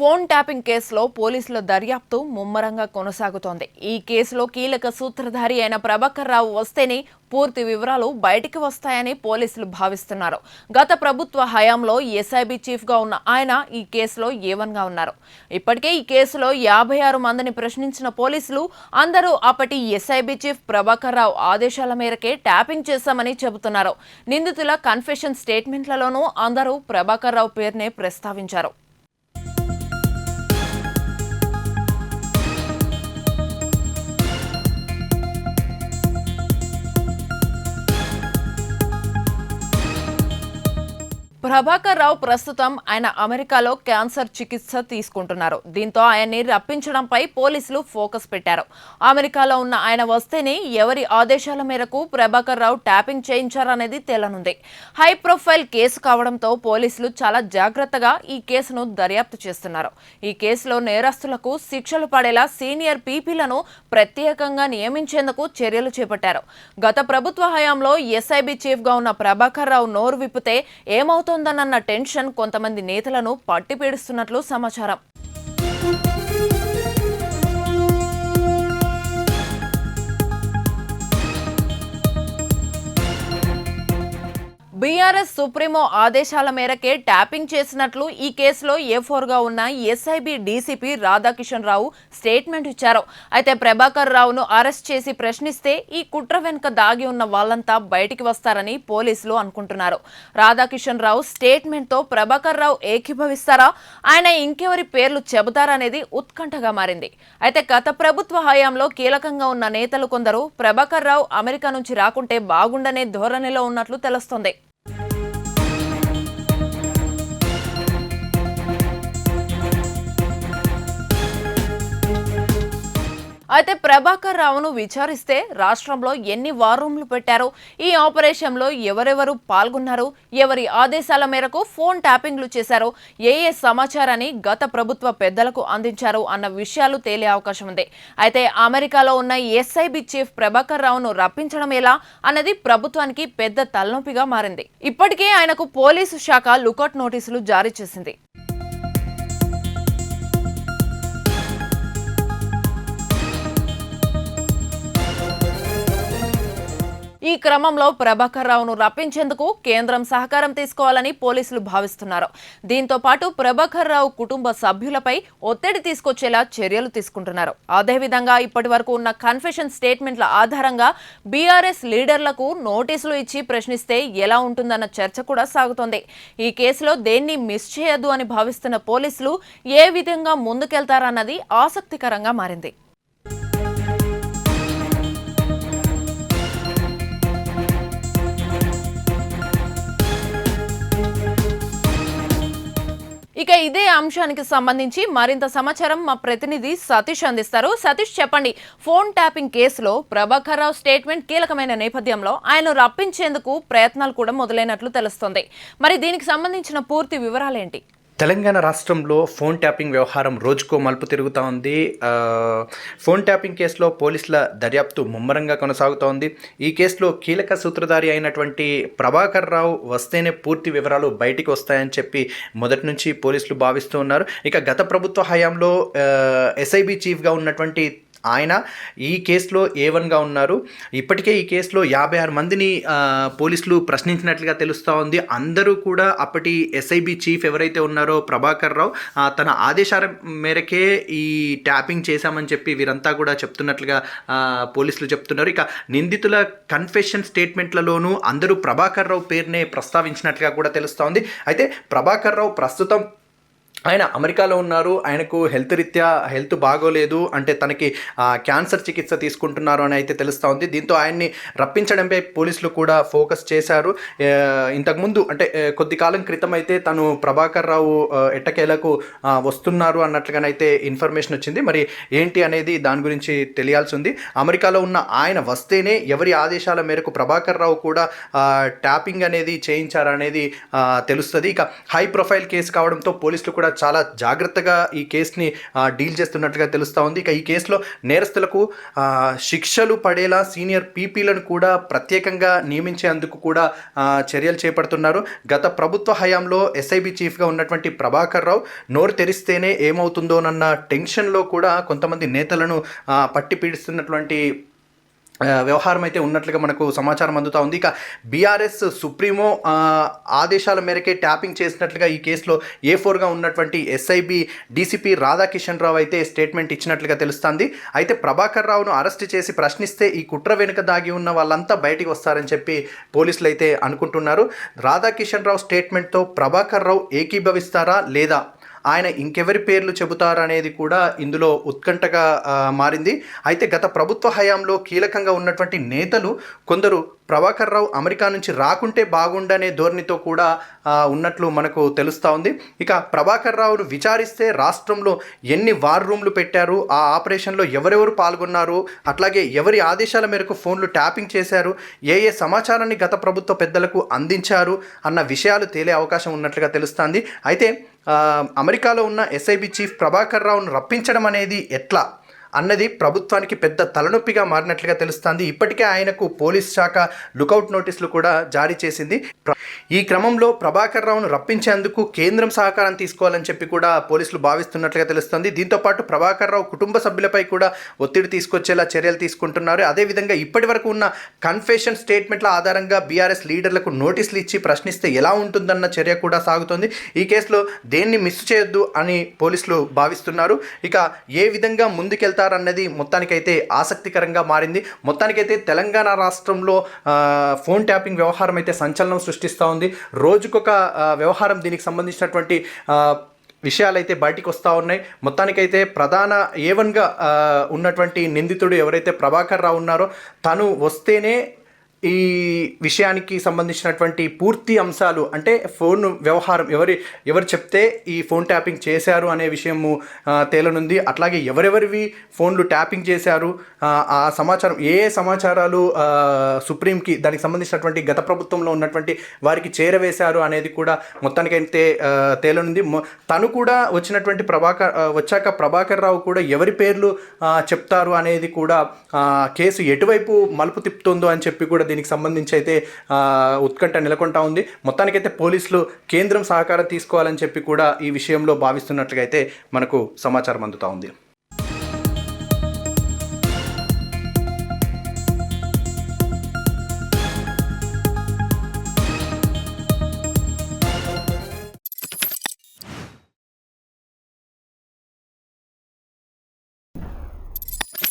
Phone tapping కేసులో పోలీసుల దర్యాప్తు ముమ్మరంగా కొనసాగుతోంది. ఈ కేసులో కీలక సూత్రధారి అయిన ప్రభాకర్ రావు వస్తేనే పూర్తి వివరాలు బయటికి వస్తాయని పోలీసులు భావిస్తున్నారు. గత ప్రభుత్వ హయాంలో ఎస్ఐబి చీఫ్ గా ఉన్న ఆయన ఈ కేసులో ఏవన్గా ఉన్నారు. ఇప్పటికే ఈ కేసులో 56 మందిని ప్రశ్నించిన పోలీసులు అందరూ అప్పటి ఎస్ఐబి చీఫ్ ప్రభాకర్ రావు ఆదేశాల మేరకే ట్యాపింగ్ చేశామని చెబుతున్నారు. నిందితుల కన్ఫెషన్ స్టేట్మెంట్లలోనూ అందరూ ప్రభాకర్ రావు పేరునే ప్రస్తావించారు. ప్రభాకర్ రావు ప్రస్తుతం ఆయన అమెరికాలో క్యాన్సర్ చికిత్స తీసుకుంటున్నారు. దీంతో ఆయన్ని రప్పించడంపై పోలీసులు ఫోకస్ పెట్టారు. అమెరికాలో ఉన్న ఆయన వస్తేనే ఎవరి ఆదేశాల మేరకు Prabhakar Rao tapping చేయించారనేది తేలనుంది. High profile case కావడంతో పోలీసులు చాలా జాగ్రత్తగా ఈ కేసును దర్యాప్తు చేస్తున్నారు. ఈ కేసులో నేరస్తులకు శిక్షలు పడేలా సీనియర్ పీపీలను ప్రత్యేకంగా నియమించేందుకు చర్యలు చేపట్టారు. గత ప్రభుత్వ హయాంలో ఎస్ఐబి చీఫ్ గా ఉన్న ప్రభాకర్ రావు నోరు విప్పితే ఏమవుతుందన్న టెన్షన్ కొంతమంది నేతలను పట్టిపీడిస్తున్నట్లు సమాచారం. బీఆర్ఎస్ సుప్రీమో ఆదేశాల మేరకే ట్యాపింగ్ చేసినట్లు ఈ కేసులో A4గా ఉన్న ఎస్ఐబి డీసీపీ రాధాకిషన్ రావు స్టేట్మెంట్ ఇచ్చారు. అయితే ప్రభాకర్ రావును అరెస్ట్ చేసి ప్రశ్నిస్తే ఈ కుట్ర వెనుక దాగి ఉన్న వాళ్ళంతా బయటికి వస్తారని పోలీసులు అనుకుంటున్నారు. రాధాకిషన్ రావు స్టేట్మెంట్తో ప్రభాకర్ రావు ఏకీభవిస్తారా, ఆయన ఇంకెవరి పేర్లు చెబుతారనేది ఉత్కంఠగా మారింది. అయితే గత ప్రభుత్వ హయాంలో కీలకంగా ఉన్న నేతలు కొందరు ప్రభాకర్ రావు అమెరికా నుంచి రాకుంటే బాగుండనే ధోరణిలో ఉన్నట్లు తెలుస్తోంది. అయితే ప్రభాకర్ రావును విచారిస్తే రాష్ట్రంలో ఎన్ని వార్ రూమ్లు పెట్టారో, ఈ ఆపరేషన్లో ఎవరెవరు పాల్గొన్నారు, ఎవరి ఆదేశాల మేరకు ఫోన్ ట్యాపింగ్లు చేశారో, ఏ సమాచారాన్ని గత ప్రభుత్వ పెద్దలకు అందించారు అన్న విషయాలు తేలే అవకాశం ఉంది. అయితే అమెరికాలో ఉన్న ఎస్ఐబి చీఫ్ ప్రభాకర్ రావును రప్పించడం ఎలా అన్నది ప్రభుత్వానికి పెద్ద తలనొప్పిగా మారింది. ఇప్పటికే ఆయనకు పోలీసు శాఖ లుకౌట్ నోటీసులు జారీ చేసింది. ఈ క్రమంలో ప్రభాకర్ రావును రప్పించేందుకు కేంద్రం సహకారం తీసుకోవాలని పోలీసులు భావిస్తున్నారు. దీంతో పాటు ప్రభాకర్ రావు కుటుంబ సభ్యులపై ఒత్తిడి తీసుకొచ్చేలా చర్యలు తీసుకుంటున్నారు. అదేవిధంగా ఇప్పటి వరకు ఉన్న కన్ఫెషన్ స్టేట్మెంట్ల ఆధారంగా బీఆర్ఎస్ లీడర్లకు నోటీసులు ఇచ్చి ప్రశ్నిస్తే ఎలా ఉంటుందన్న చర్చ కూడా సాగుతోంది. ఈ కేసులో దేన్ని మిస్ చేయొద్దు అని భావిస్తున్న పోలీసులు ఏ విధంగా ముందుకెళ్తారన్నది ఆసక్తికరంగా మారింది. ఇక ఇదే అంశానికి సంబంధించి మరింత సమాచారం మా ప్రతినిధి సతీష్ అందిస్తారు. సతీష్, చెప్పండి, ఫోన్ ట్యాపింగ్ కేసులో ప్రభాకర్ రావు స్టేట్మెంట్ కీలకమైన నేపథ్యంలో ఆయన రప్పించేందుకు ప్రయత్నాలు కూడా మొదలైనట్లు తెలుస్తోంది. మరి దీనికి సంబంధించిన పూర్తి వివరాలేంటి? తెలంగాణ రాష్ట్రంలో ఫోన్ ట్యాపింగ్ వ్యవహారం రోజుకో మలుపు తిరుగుతూ ఉంది. ఫోన్ ట్యాపింగ్ కేసులో పోలీసుల దర్యాప్తు ముమ్మరంగా కొనసాగుతోంది. ఈ కేసులో కీలక సూత్రధారి అయినటువంటి ప్రభాకర్ రావు వస్తేనే పూర్తి వివరాలు బయటికి వస్తాయని చెప్పి మొదటి నుంచి పోలీసులు భావిస్తూ ఉన్నారు. ఇక గత ప్రభుత్వ హయాంలో ఎస్ఐబి చీఫ్గా ఉన్నటువంటి ఆయన ఈ కేసులో A1గా ఉన్నారు. ఇప్పటికే ఈ కేసులో 56 మందిని పోలీసులు ప్రశ్నించినట్లుగా తెలుస్తూ ఉంది. అందరూ కూడా అప్పటి ఎస్ఐబి చీఫ్ ఎవరైతే ఉన్నారో ప్రభాకర్ రావు తన ఆదేశాల మేరకే ఈ ట్యాపింగ్ చేశామని చెప్పి వీరంతా కూడా చెప్తున్నట్లుగా పోలీసులు చెప్తున్నారు. ఇక నిందితుల కన్ఫెషన్ స్టేట్మెంట్లలోనూ అందరూ ప్రభాకర్ రావు పేరునే ప్రస్తావించినట్లుగా కూడా తెలుస్తూ ఉంది. అయితే ప్రభాకర్ రావు ప్రస్తుతం ఆయన అమెరికాలో ఉన్నారు. ఆయనకు హెల్త్ బాగోలేదు, అంటే తనకి క్యాన్సర్ చికిత్స తీసుకుంటున్నారు అని అయితే తెలుస్తూ ఉంది. దీంతో ఆయన్ని రప్పించడంపై పోలీసులు కూడా ఫోకస్ చేశారు. ఇంతకుముందు అంటే కొద్ది కాలం క్రితం అయితే తను ప్రభాకర్ రావు ఎట్టకేలకు వస్తున్నారు అన్నట్లుగానైతే ఇన్ఫర్మేషన్ వచ్చింది. మరి ఏంటి అనేది దాని గురించి తెలియాల్సి ఉంది. అమెరికాలో ఉన్న ఆయన వస్తేనే ఎవరి ఆదేశాల మేరకు ప్రభాకర్ రావు కూడా ట్యాపింగ్ అనేది చేయించారనేది తెలుస్తుంది. ఇక హై ప్రొఫైల్ కేసు కావడంతో పోలీసులు కూడా కూడా చాలా జాగ్రత్తగా ఈ కేసుని డీల్ చేస్తున్నట్లుగా తెలుస్తూ ఉంది. ఇక ఈ కేసులో నేరస్తులకు శిక్షలు పడేలా సీనియర్ పీపీలను కూడా ప్రత్యేకంగా నియమించేందుకు కూడా చర్యలు చేపడుతున్నారు. గత ప్రభుత్వ హయాంలో ఎస్ఐబి చీఫ్గా ఉన్నటువంటి ప్రభాకర్ రావు నోరు తెరిస్తేనే ఏమవుతుందోనన్న టెన్షన్లో కూడా కొంతమంది నేతలను పట్టి పీడిస్తున్నటువంటి వ్యవహారం అయితే ఉన్నట్లుగా మనకు సమాచారం అందుతూ ఉంది. ఇక బీఆర్ఎస్ సుప్రీమో ఆదేశాల మేరకే ట్యాపింగ్ చేసినట్లుగా ఈ కేసులో A4గా ఉన్నటువంటి ఎస్ఐబి డీసీపీ రాధాకిషన్ రావు అయితే స్టేట్మెంట్ ఇచ్చినట్లుగా తెలుస్తుంది. అయితే ప్రభాకర్ రావును అరెస్ట్ చేసి ప్రశ్నిస్తే ఈ కుట్ర వెనుక దాగి ఉన్న వాళ్ళంతా బయటికి వస్తారని చెప్పి పోలీసులు అయితే అనుకుంటున్నారు. రాధాకిషన్ రావు స్టేట్మెంట్తో ప్రభాకర్ రావు ఏకీభవిస్తారా లేదా ఆయన ఇంకెవరి పేర్లు చెబుతారనేది కూడా ఇందులో ఉత్కంఠగా మారింది. అయితే గత ప్రభుత్వ హయాంలో కీలకంగా ఉన్నటువంటి నేతలు కొందరు ప్రభాకర్ రావు అమెరికా నుంచి రాకుంటే బాగుండనే ధోరణితో కూడా ఉన్నట్లు మనకు తెలుస్తూ ఉంది. ఇక ప్రభాకర్ రావును విచారిస్తే రాష్ట్రంలో ఎన్ని వార్ రూమ్లు పెట్టారు, ఆ ఆపరేషన్లో ఎవరెవరు పాల్గొన్నారు, అట్లాగే ఎవరి ఆదేశాల మేరకు ఫోన్లు ట్యాపింగ్ చేశారు, ఏ సమాచారాన్ని గత ప్రభుత్వ పెద్దలకు అందించారు అన్న విషయాలు తేలే అవకాశం ఉన్నట్లుగా తెలుస్తుంది. అయితే అమెరికాలో ఉన్న ఎస్ఐబి చీఫ్ ప్రభాకర్ రావును రప్పించడం అనేది ఎట్లా అన్నది ప్రభుత్వానికి పెద్ద తలనొప్పిగా మారినట్లుగా తెలుస్తుంది. ఇప్పటికే ఆయనకు పోలీస్ శాఖ లుకౌట్ నోటీసులు కూడా జారీ చేసింది. ఈ క్రమంలో ప్రభాకర్ రావును రప్పించేందుకు కేంద్రం సహకారం తీసుకోవాలని చెప్పి కూడా పోలీసులు భావిస్తున్నట్లుగా తెలుస్తుంది. దీంతోపాటు ప్రభాకర్ రావు కుటుంబ సభ్యులపై కూడా ఒత్తిడి తీసుకొచ్చేలా చర్యలు తీసుకుంటున్నారు. అదేవిధంగా ఇప్పటి వరకు ఉన్న కన్ఫెషన్ స్టేట్మెంట్ల ఆధారంగా బీఆర్ఎస్ లీడర్లకు నోటీసులు ఇచ్చి ప్రశ్నిస్తే ఎలా ఉంటుందన్న చర్య కూడా సాగుతోంది. ఈ కేసులో దేన్ని మిస్ చేయొద్దు అని పోలీసులు భావిస్తున్నారు. ఇక ఏ విధంగా ముందుకెళ్తారన్నది మొత్తానికైతే ఆసక్తికరంగా మారింది. మొత్తానికైతే తెలంగాణ రాష్ట్రంలో ఫోన్ ట్యాపింగ్ వ్యవహారం అయితే సంచలనం సృష్టిస్తూ ఉంది. రోజుకొక వ్యవహారం దీనికి సంబంధించినటువంటి విషయాలైతే బయటికి వస్తూ ఉన్నాయి. మొత్తానికైతే ప్రధాన A1గా ఉన్నటువంటి నిందితుడు ఎవరైతే ప్రభాకర్ రావు ఉన్నారో తను వస్తేనే ఈ విషయానికి సంబంధించినటువంటి పూర్తి అంశాలు, అంటే ఫోన్ వ్యవహారం ఎవరు చెప్తే ఈ ఫోన్ ట్యాపింగ్ చేశారు అనే విషయము తేలనుంది. అట్లాగే ఎవరెవరివి ఫోన్లు ట్యాపింగ్ చేశారు, ఆ సమాచారం ఏ సమాచారాలు సుప్రీంకి దానికి సంబంధించినటువంటి గత ప్రభుత్వంలో ఉన్నటువంటి వారికి చేరవేశారు అనేది కూడా మొత్తానికైతే తేలనుంది. తను కూడా వచ్చాక ప్రభాకర్ రావు కూడా ఎవరి పేర్లు చెప్తారు అనేది కూడా కేసు ఎటువైపు మలుపు తిప్పుతుందో అని చెప్పి కూడా దీనికి సంబంధించి అయితే ఉత్కంఠ నెలకొంటా ఉంది. మొత్తానికైతే పోలీసులు కేంద్రం సహకారం తీసుకోవాలని చెప్పి కూడా ఈ విషయంలో భావిస్తున్నట్లుగా అయితే మనకు సమాచారం అందుతూ ఉంది.